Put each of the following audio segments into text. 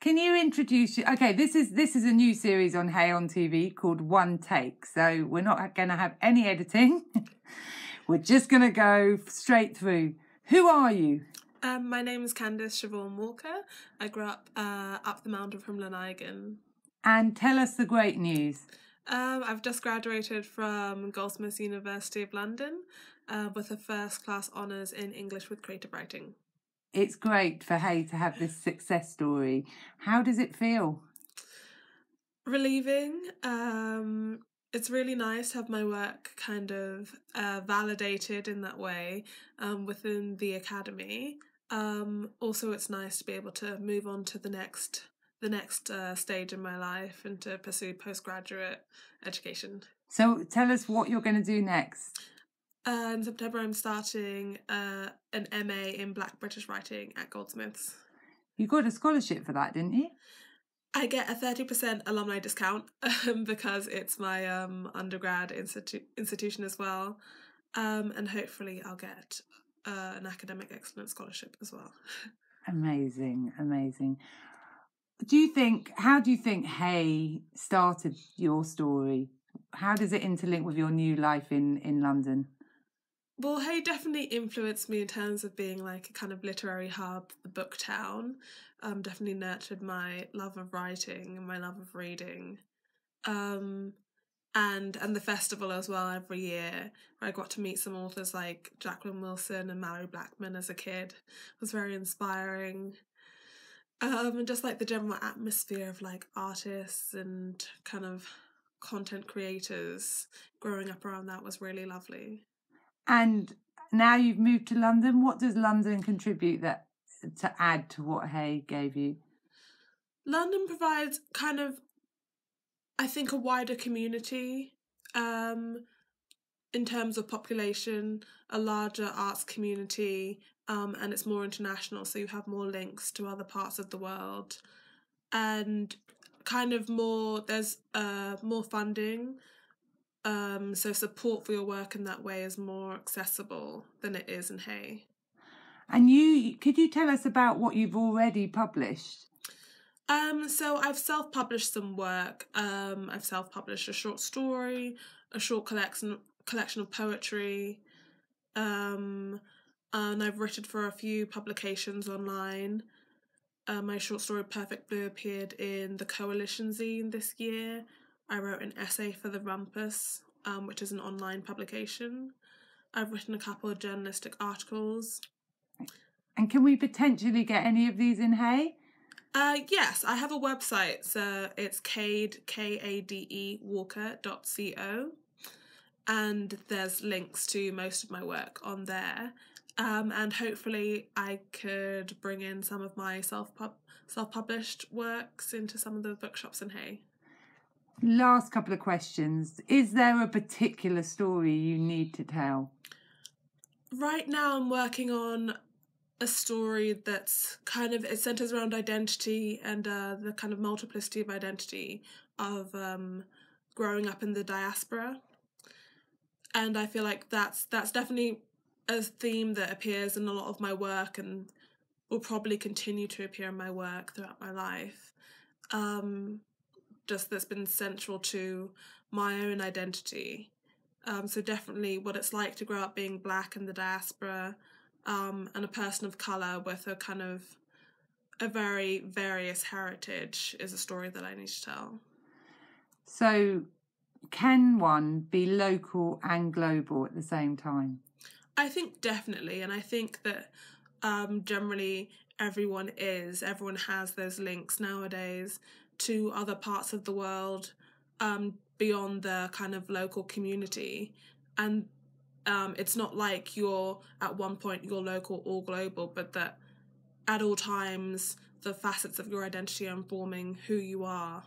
Can you introduce you? Okay, this is a new series on Hey on TV called One Take. So we're not going to have any editing. We're just going to go straight through. Who are you? My name is Candice Siobhan Walker. I grew up up the mountain from Laneigan. And tell us the great news. I've just graduated from Goldsmiths University of London with a first class honours in English with creative writing. It's great for Hey to have this success story. How does it feel? Relieving. It's really nice to have my work kind of validated in that way within the academy. Also, it's nice to be able to move on to the next stage in my life and to pursue postgraduate education. So tell us what you're going to do next. In September, I'm starting an MA in Black British Writing at Goldsmiths. You got a scholarship for that, didn't you? I get a 30% alumni discount because it's my undergrad institution as well. And hopefully I'll get an academic excellence scholarship as well. Amazing. How do you think Hey started your story? How does it interlink with your new life in London? Well, Hey definitely influenced me in terms of being like a kind of literary hub, the book town. Definitely nurtured my love of writing and my love of reading. And the festival as well every year, where I got to meet some authors like Jacqueline Wilson and Mallory Blackman as a kid. It was very inspiring. And just like the general atmosphere of like artists and kind of content creators growing up around that was really lovely. And now you've moved to London, what does London contribute to add to what Hey gave you? London provides kind of, I think, a wider community in terms of population, a larger arts community, and it's more international, so you have more links to other parts of the world. And kind of there's more funding, so support for your work in that way is more accessible than it is in Hey. And could you tell us about what you've already published? So I've self-published some work. I've self-published a short story, a short collection of poetry, and I've written for a few publications online. My short story Perfect Blue appeared in the Coalition zine this year. I wrote an essay for the Rumpus, which is an online publication. I've written a couple of journalistic articles. And can we potentially get any of these in Hey? Yes, I have a website, so it's Kade, Kade Walker.co, and there's links to most of my work on there. And hopefully I could bring in some of my self-published works into some of the bookshops in Hey. Last couple of questions. Is there a particular story you need to tell? Right now I'm working on a story that's kind of, it centers around identity and the kind of multiplicity of identity of growing up in the diaspora. And I feel like that's definitely a theme that appears in a lot of my work and will probably continue to appear in my work throughout my life. Just that's been central to my own identity. So definitely what it's like to grow up being Black in the diaspora, and a person of colour with a kind of a very various heritage is a story that I need to tell. So can one be local and global at the same time? I think definitely, and I think that generally everyone has those links nowadays to other parts of the world beyond the kind of local community. And it's not like you're at one point you're local or global, but that at all times the facets of your identity are informing who you are.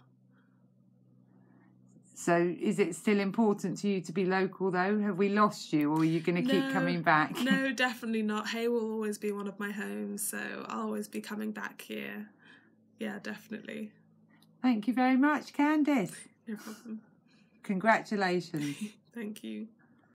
So is it still important to you to be local though? Have we lost you, or are you going to keep coming back? No, definitely not. Hey will always be one of my homes, so I'll always be coming back here. Yeah, definitely. Thank you very much, Candice. No problem. Congratulations. Thank you.